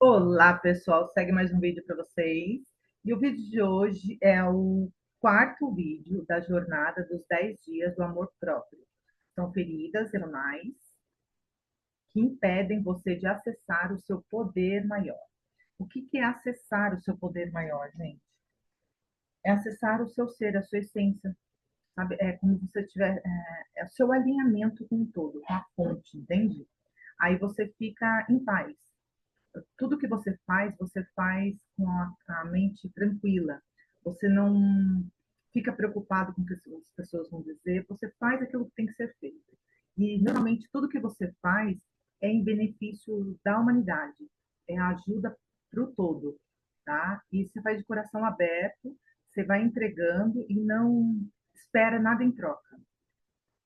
Olá, pessoal. Segue mais um vídeo para vocês. E o vídeo de hoje é o quarto vídeo da jornada dos 10 dias do amor próprio. São feridas emocionais que impedem você de acessar o seu poder maior. O que é acessar o seu poder maior, gente? É acessar o seu ser, a sua essência, sabe? É como se você tiver, é o seu alinhamento com o todo, com a fonte, entende? Aí você fica em paz. Tudo que você faz com a mente tranquila. Você não fica preocupado com o que as pessoas vão dizer, você faz aquilo que tem que ser feito. E normalmente tudo que você faz é em benefício da humanidade, é ajuda para o todo, tá? E você faz de coração aberto, você vai entregando e não espera nada em troca.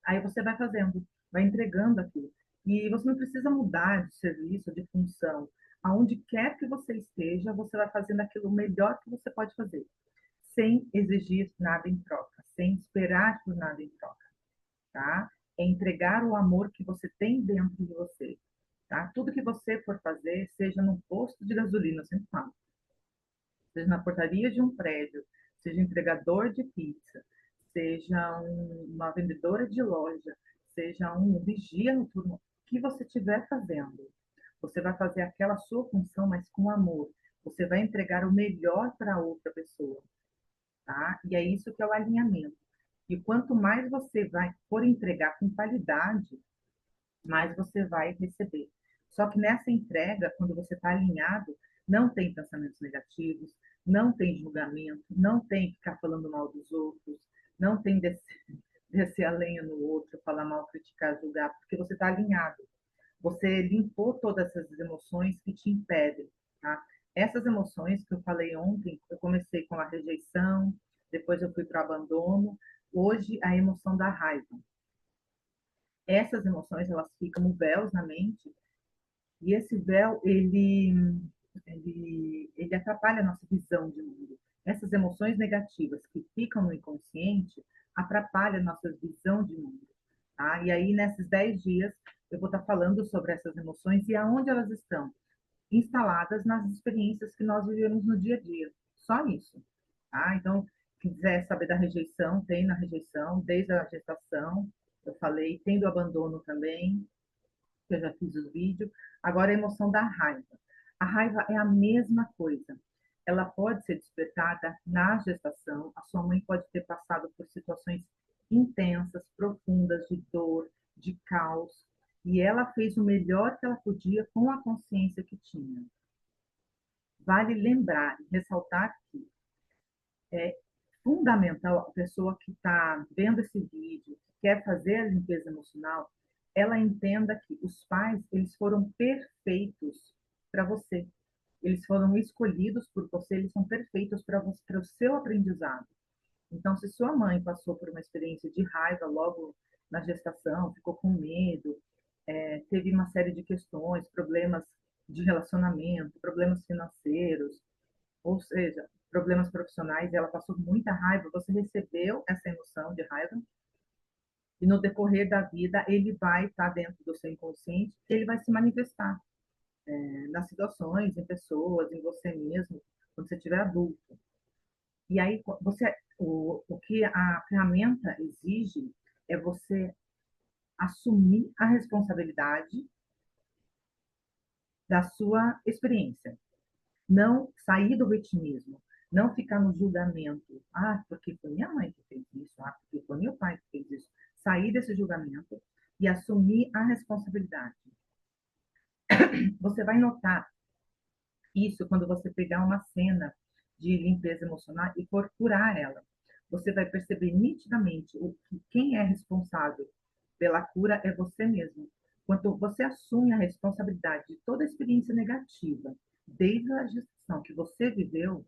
Aí você vai fazendo, vai entregando aquilo. E você não precisa mudar de serviço, de função. Aonde quer que você esteja, você vai fazendo aquilo melhor que você pode fazer, sem exigir nada em troca, sem esperar por nada em troca, tá? É entregar o amor que você tem dentro de você, tá? Tudo que você for fazer, seja num posto de gasolina, eu sempre falo, seja na portaria de um prédio, seja entregador de pizza, seja uma vendedora de loja, seja um vigia noturno, o que você estiver fazendo, você vai fazer aquela sua função, mas com amor. Você vai entregar o melhor para outra pessoa, tá? E é isso que é o alinhamento. E quanto mais você vai por entregar com qualidade, mais você vai receber. Só que nessa entrega, quando você está alinhado, não tem pensamentos negativos, não tem julgamento, não tem ficar falando mal dos outros, não tem descer a lenha no outro, falar mal, criticar, julgar, porque você está alinhado. Você limpou todas essas emoções que te impedem, tá? Essas emoções que eu falei ontem, eu comecei com a rejeição, depois eu fui para o abandono, hoje a emoção da raiva. Essas emoções, elas ficam véus na mente, e esse véu, ele atrapalha a nossa visão de mundo. Essas emoções negativas que ficam no inconsciente atrapalham a nossa visão de mundo. Tá? E aí, nesses 10 dias, eu vou estar falando sobre essas emoções e aonde elas estão instaladas nas experiências que nós vivemos no dia a dia. Só isso. Tá? Então, quem quiser saber da rejeição, tem na rejeição, desde a gestação, eu falei, tem do abandono também, que eu já fiz o vídeo. Agora, a emoção da raiva. A raiva é a mesma coisa. Ela pode ser despertada na gestação. A sua mãe pode ter passado por situações intensas, profundas, de dor, de caos, e ela fez o melhor que ela podia com a consciência que tinha. Vale lembrar e ressaltar que é fundamental a pessoa que está vendo esse vídeo, que quer fazer a limpeza emocional, ela entenda que os pais, eles foram perfeitos para você. Eles foram escolhidos por você, eles são perfeitos para o seu aprendizado. Então, se sua mãe passou por uma experiência de raiva logo na gestação, ficou com medo, teve uma série de questões, problemas de relacionamento, problemas financeiros, ou seja, problemas profissionais, e ela passou muita raiva, você recebeu essa emoção de raiva, e no decorrer da vida ele vai estar dentro do seu inconsciente, ele vai se manifestar nas situações, em pessoas, em você mesmo, quando você estiver adulto. E aí o que a ferramenta exige é você assumir a responsabilidade da sua experiência. Não sair do vitimismo, não ficar no julgamento. Ah, porque foi minha mãe que fez isso, ah, porque foi meu pai que fez isso. Sair desse julgamento e assumir a responsabilidade. Você vai notar isso quando você pegar uma cena de limpeza emocional e for curar ela. Você vai perceber nitidamente que quem é responsável pela cura é você mesmo. Quando você assume a responsabilidade de toda a experiência negativa, desde a gestação que você viveu,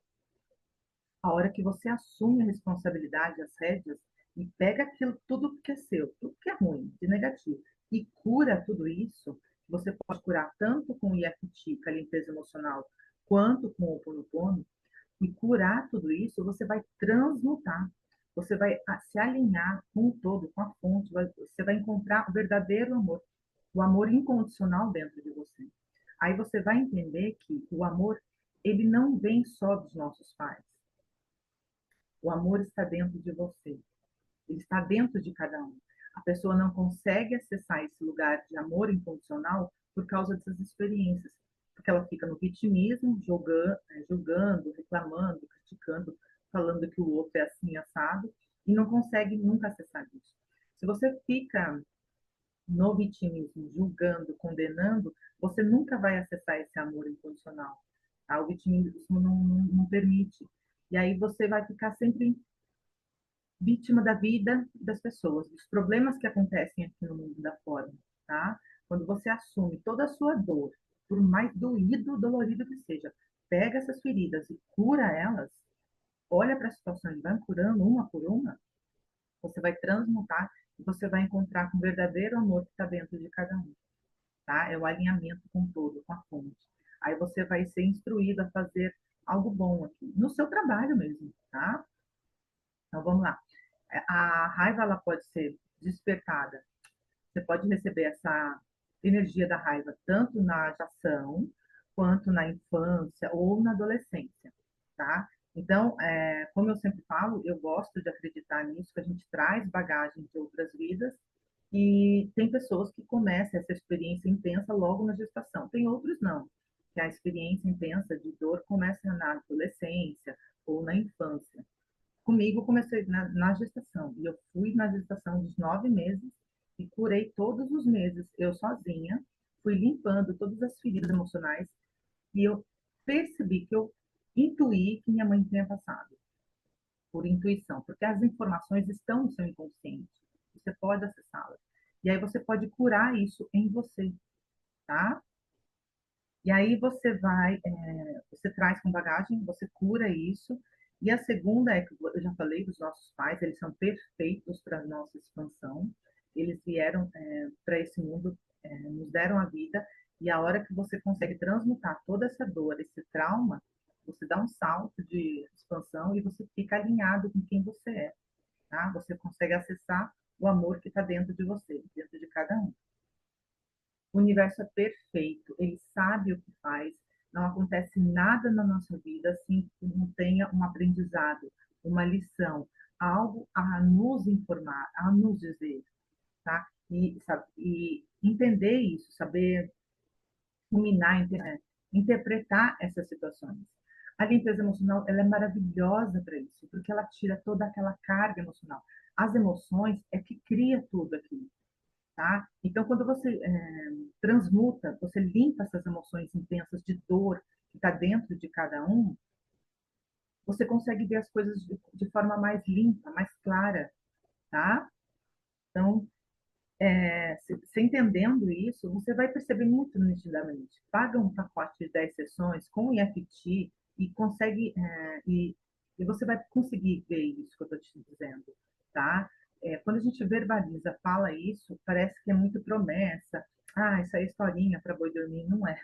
a hora que você assume a responsabilidade, as rédeas, e pega aquilo tudo que é seu, tudo que é ruim, de negativo, e cura tudo isso, você pode curar tanto com o EFT, com a limpeza emocional, quanto com o Ho'oponopono, e curar tudo isso, você vai transmutar, você vai se alinhar com o todo, com a fonte, você vai encontrar o verdadeiro amor, o amor incondicional dentro de você. Aí você vai entender que o amor, ele não vem só dos nossos pais. O amor está dentro de você. Ele está dentro de cada um. A pessoa não consegue acessar esse lugar de amor incondicional por causa dessas experiências, porque ela fica no vitimismo, julgando, reclamando, criticando, falando que o outro é assim assado e não consegue nunca acessar isso. Se você fica no vitimismo, julgando, condenando, você nunca vai acessar esse amor incondicional. Tá? O vitimismo não permite. E aí você vai ficar sempre vítima da vida das pessoas, dos problemas que acontecem aqui no mundo da forma, tá? Quando você assume toda a sua dor, por mais doído, dolorido que seja, pega essas feridas e cura elas, olha para a situação e vai curando uma por uma, você vai transmutar e você vai encontrar com o verdadeiro amor que está dentro de cada um, tá? É o alinhamento com todo, com a fonte. Aí você vai ser instruído a fazer algo bom aqui, no seu trabalho mesmo, tá? Então vamos lá. A raiva ela pode ser despertada. Você pode receber essa energia da raiva tanto na gestação quanto na infância ou na adolescência, tá? Então, como eu sempre falo, eu gosto de acreditar nisso, que a gente traz bagagem de outras vidas e tem pessoas que começam essa experiência intensa logo na gestação. Tem outros não, que a experiência intensa de dor começa na adolescência ou na infância. Comigo comecei na gestação, e eu fui na gestação dos 9 meses e curei todos os meses, eu sozinha, fui limpando todas as feridas emocionais e eu percebi que eu intuí que minha mãe tinha passado, por intuição, porque as informações estão no seu inconsciente, você pode acessá-las. E aí você pode curar isso em você, tá? E aí você traz com bagagem, você cura isso. E a segunda é que eu já falei dos nossos pais, eles são perfeitos para a nossa expansão. Eles vieram para esse mundo, nos deram a vida. E a hora que você consegue transmutar toda essa dor, esse trauma, você dá um salto de expansão e você fica alinhado com quem você é, tá? Você consegue acessar o amor que está dentro de você, dentro de cada um. O universo é perfeito, ele sabe o que faz, não acontece nada na nossa vida assim que não tenha um aprendizado, uma lição, algo a nos informar, a nos dizer, tá? E entender isso, saber ruminar, interpretar essas situações. A limpeza emocional, ela é maravilhosa para isso, porque ela tira toda aquela carga emocional. As emoções é que cria tudo aquilo. Tá? Então, quando você transmuta, você limpa essas emoções intensas de dor que está dentro de cada um, você consegue ver as coisas de forma mais limpa, mais clara, tá? Então, você entendendo isso, você vai perceber muito nitidamente. Paga um pacote de 10 sessões com o EFT e consegue, e você vai conseguir ver isso que eu estou te dizendo, tá? Quando a gente verbaliza, fala isso, parece que é muito promessa. Ah, isso aí é historinha para boi dormir. Não é.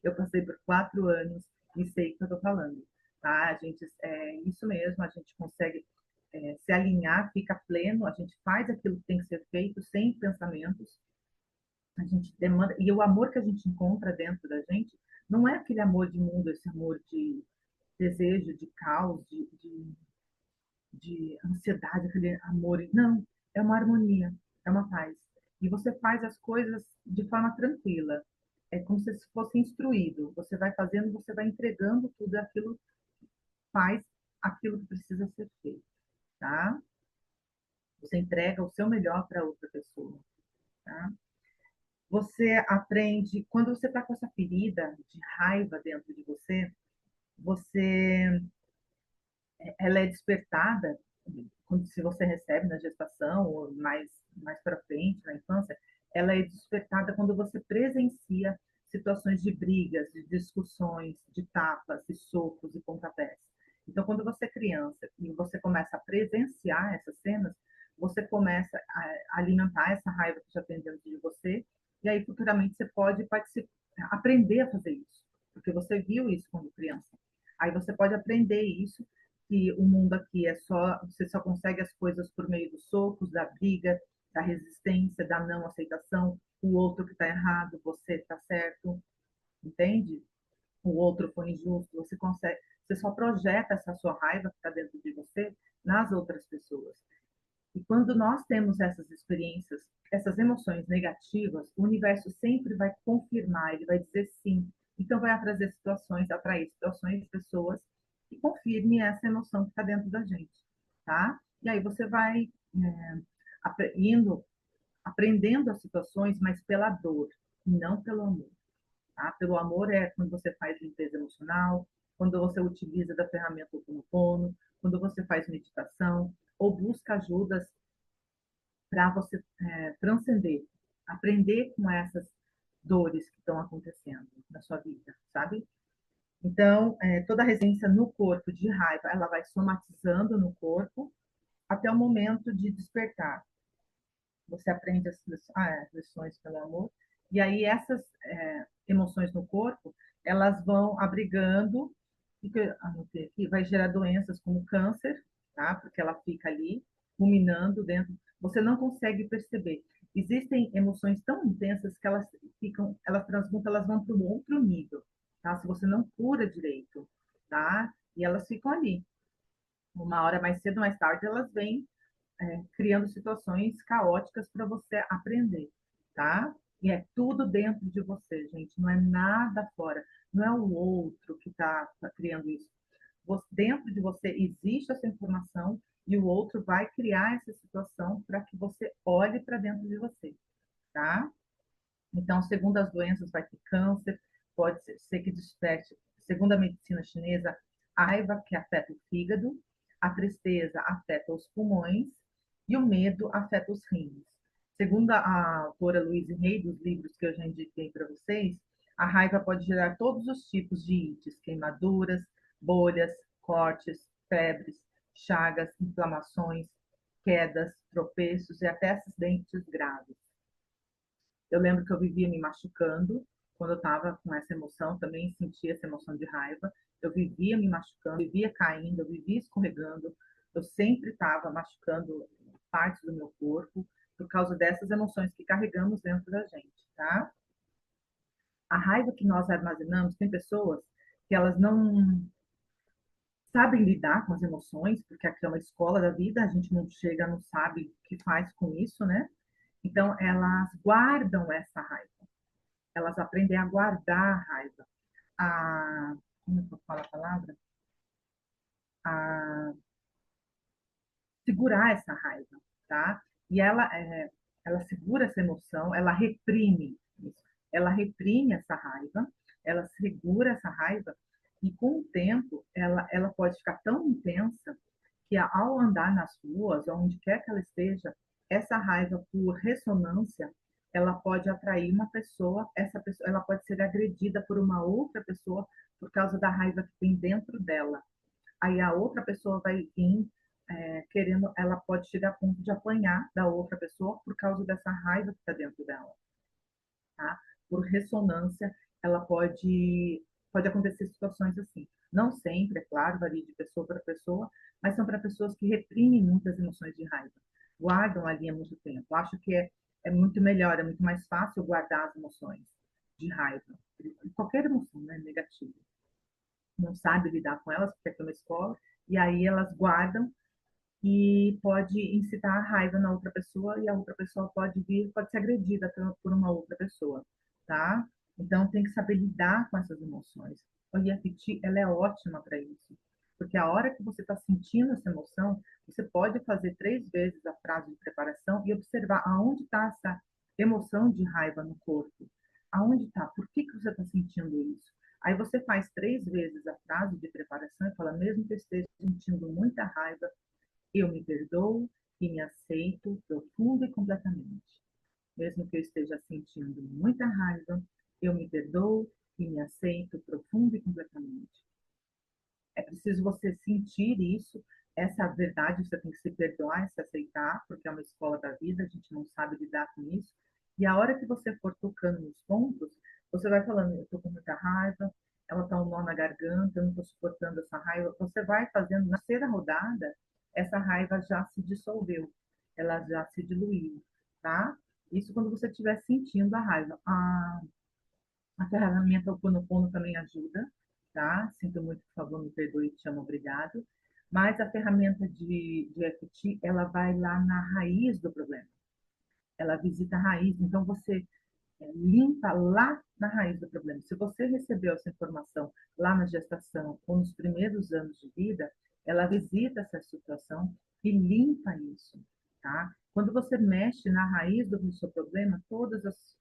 Eu passei por 4 anos e sei o que eu estou falando, tá? Isso mesmo, a gente consegue se alinhar, fica pleno, a gente faz aquilo que tem que ser feito sem pensamentos, a gente demanda, e o amor que a gente encontra dentro da gente não é aquele amor de mundo, esse amor de desejo, de caos, de ansiedade, aquele amor, não, é uma harmonia, é uma paz. E você faz as coisas de forma tranquila, é como se fosse instruído, você vai fazendo, você vai entregando tudo aquilo, faz aquilo que precisa ser feito, tá? Você entrega o seu melhor para outra pessoa, tá? Você aprende, quando você está com essa ferida de raiva dentro de você, você, ela é despertada, quando, se você recebe na gestação ou mais para frente, na infância, ela é despertada quando você presencia situações de brigas, de discussões, de tapas, de socos e pontapés. Então, quando você é criança e você começa a presenciar essas cenas, você começa a alimentar essa raiva que já tem dentro de você, e aí futuramente você pode aprender a fazer isso, porque você viu isso quando criança. Aí você pode aprender isso, que o mundo aqui é só, você só consegue as coisas por meio dos socos, da briga, da resistência, da não aceitação, o outro que está errado, você está certo. entende? O outro foi injusto, você consegue, você só projeta essa sua raiva que está dentro de você nas outras pessoas. E quando nós temos essas experiências, essas emoções negativas, o universo sempre vai confirmar, ele vai dizer sim. Então vai trazer situações, atrair situações, pessoas que confirmem essa emoção que está dentro da gente, tá? E aí você vai indo, aprendendo as situações, mas pela dor, e não pelo amor. Tá? Pelo amor é quando você faz limpeza emocional, quando você utiliza da ferramenta Ho'oponopono, quando você faz meditação, ou busca ajudas para você transcender, aprender com essas dores que estão acontecendo na sua vida, sabe? Então, toda a resistência no corpo de raiva, ela vai somatizando no corpo até o momento de despertar. Você aprende as lições pelo amor, e aí essas emoções no corpo, elas vão abrigando, que vai gerar doenças como câncer, tá? Porque ela fica ali, ruminando dentro, você não consegue perceber. Existem emoções tão intensas que elas ficam, elas transmutam, elas vão para um outro nível, tá? Se você não cura direito, tá? E elas ficam ali. Uma hora mais cedo, mais tarde, elas vêm criando situações caóticas para você aprender, tá? E é tudo dentro de você, gente, não é nada fora, não é o outro que está criando isso. Dentro de você existe essa informação e o outro vai criar essa situação para que você olhe para dentro de você, tá? Então, segundo as doenças, vai ter câncer, pode ser que desperte, segundo a medicina chinesa, a raiva que afeta o fígado, a tristeza afeta os pulmões e o medo afeta os rins. Segundo a autora Louise Hay, dos livros que eu já indiquei para vocês, a raiva pode gerar todos os tipos de ites, queimaduras, bolhas, cortes, febres, chagas, inflamações, quedas, tropeços e até acidentes graves. Eu lembro que eu vivia me machucando quando eu estava com essa emoção, também sentia essa emoção de raiva. Eu vivia me machucando, vivia caindo, eu vivia escorregando. Eu sempre estava machucando partes do meu corpo por causa dessas emoções que carregamos dentro da gente, tá? A raiva que nós armazenamos, tem pessoas que elas não sabem lidar com as emoções, porque aqui é uma escola da vida, a gente não chega, não sabe o que faz com isso, né? Então, elas guardam essa raiva, elas aprendem a guardar a raiva, a, como eu falo a palavra? A segurar essa raiva, tá? E ela segura essa emoção, ela reprime isso, ela reprime essa raiva, ela segura essa raiva e com o tempo ela pode ficar tão intensa que ao andar nas ruas, onde quer que ela esteja, essa raiva por ressonância, ela pode atrair uma pessoa, essa pessoa, ela pode ser agredida por uma outra pessoa por causa da raiva que tem dentro dela. Aí a outra pessoa vai vir querendo, ela pode chegar a ponto de apanhar da outra pessoa por causa dessa raiva que está dentro dela, tá? Por ressonância, ela pode acontecer situações assim. Não sempre, é claro, varia de pessoa para pessoa, mas são para pessoas que reprimem muitas emoções de raiva, guardam ali há muito tempo. Acho que é muito melhor, é muito mais fácil guardar as emoções de raiva, qualquer emoção, né, negativa. Não sabe lidar com elas, porque é uma escola, e aí elas guardam e pode incitar a raiva na outra pessoa e a outra pessoa pode ser agredida por uma outra pessoa, tá? Então tem que saber lidar com essas emoções. A EFT, ela é ótima para isso, porque a hora que você está sentindo essa emoção, você pode fazer 3 vezes a frase de preparação e observar aonde está essa emoção de raiva no corpo. Aonde está? Por que você está sentindo isso? Aí você faz 3 vezes a frase de preparação e fala, mesmo que eu esteja sentindo muita raiva, eu me perdoo e me aceito profunda e completamente. Mesmo que eu esteja sentindo muita raiva, eu me perdoo e me aceito profunda e completamente. É preciso você sentir isso, essa verdade, você tem que se perdoar e se aceitar, porque é uma escola da vida, a gente não sabe lidar com isso. E a hora que você for tocando nos pontos, você vai falando, eu estou com muita raiva, ela está um nó na garganta, eu não estou suportando essa raiva. Você vai fazendo, na terceira rodada, essa raiva já se dissolveu, ela já se diluiu, tá? Isso quando você estiver sentindo a raiva. A A ferramenta Ho'oponopono também ajuda, tá? Sinto muito, por favor, me perdoe, te amo, obrigado. Mas a ferramenta de EFT, ela vai lá na raiz do problema. Ela visita a raiz, então você limpa lá na raiz do problema. Se você recebeu essa informação lá na gestação ou nos primeiros anos de vida, ela visita essa situação e limpa isso, tá? Quando você mexe na raiz do seu problema, todas as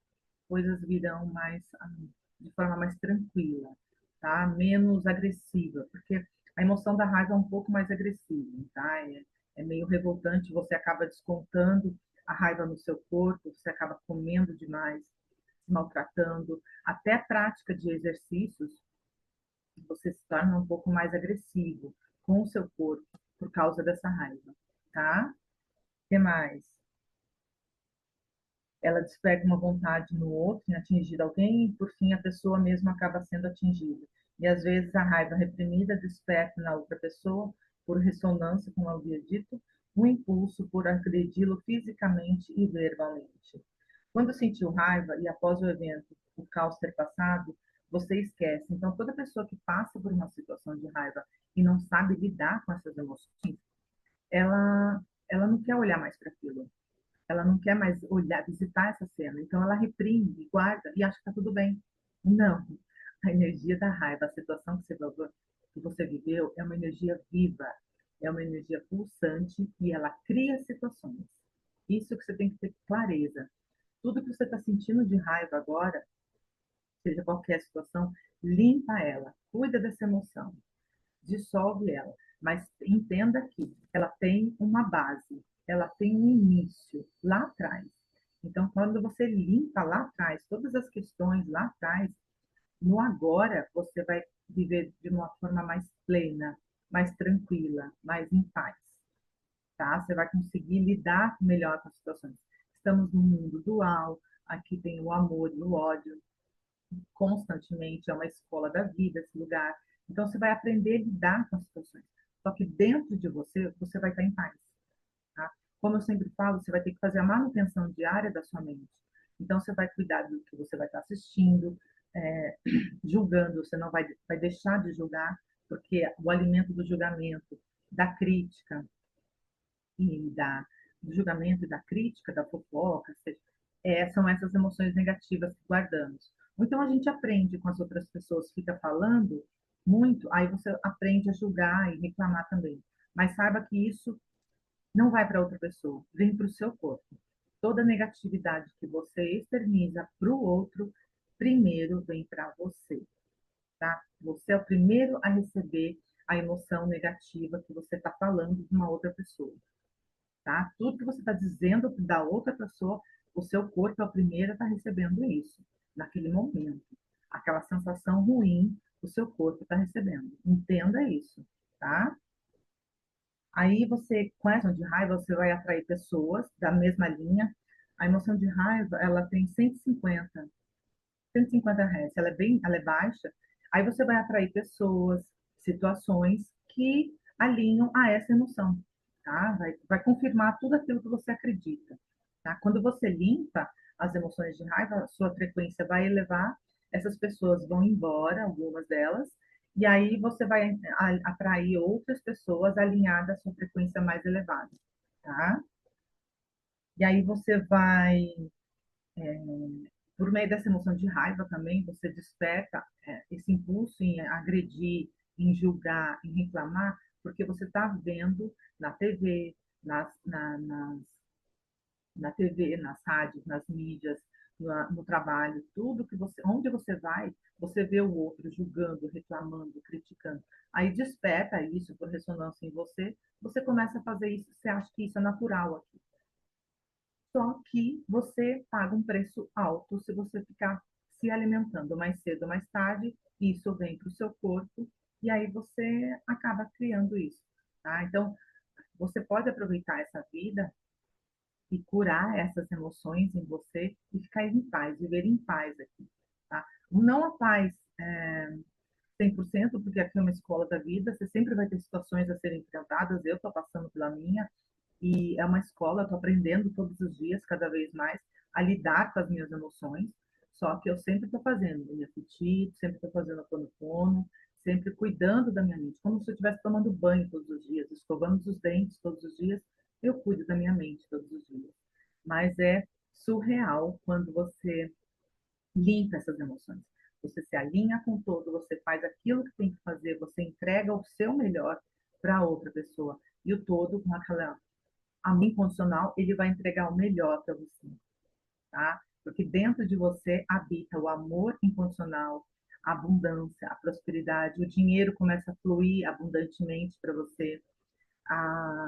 coisas virão mais de forma mais tranquila, tá? Menos agressiva, porque a emoção da raiva é um pouco mais agressiva, tá? É meio revoltante, você acaba descontando a raiva no seu corpo, você acaba comendo demais, se maltratando, até a prática de exercícios, você se torna um pouco mais agressivo com o seu corpo por causa dessa raiva, tá? O que mais? Ela desperta uma vontade no outro em atingir alguém e, por fim, a pessoa mesma acaba sendo atingida. E, às vezes, a raiva reprimida desperta na outra pessoa, por ressonância, como eu havia dito, um impulso por agredi-lo fisicamente e verbalmente. Quando sentiu raiva e após o evento, o caos ter passado, você esquece. Então, toda pessoa que passa por uma situação de raiva e não sabe lidar com essas emoções, ela não quer olhar mais para aquilo. Ela não quer mais olhar, visitar essa cena. Então, ela reprime, guarda e acha que está tudo bem. Não. A energia da raiva, a situação que você viveu, é uma energia viva, é uma energia pulsante e ela cria situações. Isso que você tem que ter clareza. Tudo que você está sentindo de raiva agora, seja qualquer situação, limpa ela, cuida dessa emoção, dissolve ela, mas entenda que ela tem uma base, ela tem um início lá atrás. Então, quando você limpa lá atrás, todas as questões lá atrás, no agora você vai viver de uma forma mais plena, mais tranquila, mais em paz, tá? Você vai conseguir lidar melhor com as situações. Estamos num mundo dual, aqui tem o amor e o ódio, constantemente, é uma escola da vida esse lugar. Então, você vai aprender a lidar com as situações. Só que dentro de você, você vai estar em paz. Tá? Como eu sempre falo, você vai ter que fazer a manutenção diária da sua mente. Então, você vai cuidar do que você vai estar assistindo, é, julgando, você não vai deixar de julgar, porque o alimento do julgamento, da crítica e do julgamento e da crítica, da fofoca, são essas emoções negativas que guardamos. Então a gente aprende com as outras pessoas, fica falando muito, aí você aprende a julgar e reclamar também. Mas saiba que isso não vai para outra pessoa, vem para o seu corpo. Toda negatividade que você externiza para o outro, primeiro vem para você, tá? Você é o primeiro a receber a emoção negativa que você está falando de uma outra pessoa, tá? Tudo que você está dizendo da outra pessoa, o seu corpo é o primeiro a estar recebendo isso, naquele momento. Aquela sensação ruim, o seu corpo está recebendo. Entenda isso, tá? Aí você, com a emoção de raiva, você vai atrair pessoas da mesma linha. A emoção de raiva, ela tem 150 Hz, ela é baixa. Aí você vai atrair pessoas, situações que alinham a essa emoção, tá? Vai confirmar tudo aquilo que você acredita, tá? Quando você limpa as emoções de raiva, a sua frequência vai elevar, essas pessoas vão embora, algumas delas, e aí você vai atrair outras pessoas alinhadas à sua frequência mais elevada, tá? E aí você vai, por meio dessa emoção de raiva também, você desperta esse impulso em agredir, em julgar, em reclamar, porque você está vendo na TV, na TV, nas rádios, nas mídias, no trabalho, tudo que você, onde você vai, você vê o outro julgando, reclamando, criticando. Aí desperta isso por ressonância em você, você começa a fazer isso, você acha que isso é natural aqui. Só que você paga um preço alto se você ficar se alimentando mais cedo ou mais tarde, isso vem para o seu corpo e aí você acaba criando isso, tá? Então, você pode aproveitar essa vida e curar essas emoções em você e ficar em paz, viver em paz aqui, tá? Não a paz 100%, porque aqui é uma escola da vida, você sempre vai ter situações a serem enfrentadas, eu estou passando pela minha, e é uma escola, eu estou aprendendo todos os dias, cada vez mais, a lidar com as minhas emoções. Só que eu sempre estou fazendo unha petit, sempre estou fazendo Ho'oponopono, sempre cuidando da minha mente, como se eu estivesse tomando banho todos os dias, escovando os dentes todos os dias, eu cuido da minha mente todos os dias. Mas é surreal quando você limpa essas emoções. Você se alinha com todo, você faz aquilo que tem que fazer, você entrega o seu melhor para outra pessoa. E o todo, com aquela amor incondicional, ele vai entregar o melhor para você, tá? Porque dentro de você habita o amor incondicional, a abundância, a prosperidade, o dinheiro começa a fluir abundantemente para você,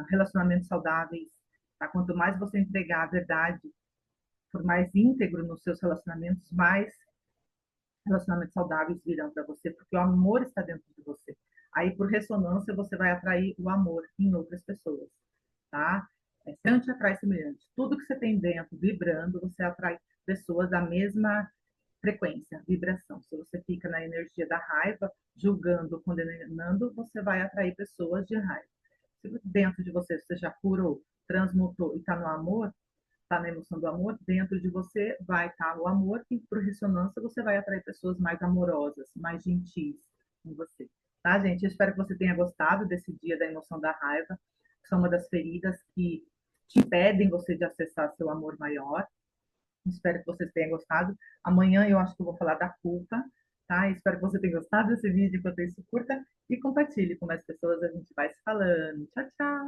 relacionamentos saudáveis, tá? Quanto mais você entregar a verdade, por mais íntegro nos seus relacionamentos, mais relacionamentos saudáveis virão para você, porque o amor está dentro de você. Aí, por ressonância, você vai atrair o amor em outras pessoas, tá? É semelhante atrai semelhante. Tudo que você tem dentro vibrando, você atrai pessoas da mesma frequência, vibração. Se você fica na energia da raiva, julgando, condenando, você vai atrair pessoas de raiva. Se dentro de você você já curou, transmutou e está no amor, está na emoção do amor, dentro de você vai estar o amor e por ressonância você vai atrair pessoas mais amorosas, mais gentis com você. Tá, gente? Eu espero que você tenha gostado desse dia da emoção da raiva, que são uma das feridas que te impedem você de acessar seu amor maior. Espero que vocês tenham gostado. Amanhã eu acho que eu vou falar da culpa, tá? Espero que você tenha gostado desse vídeo, enquanto isso curta e compartilhe com mais pessoas. A gente vai se falando. Tchau, tchau!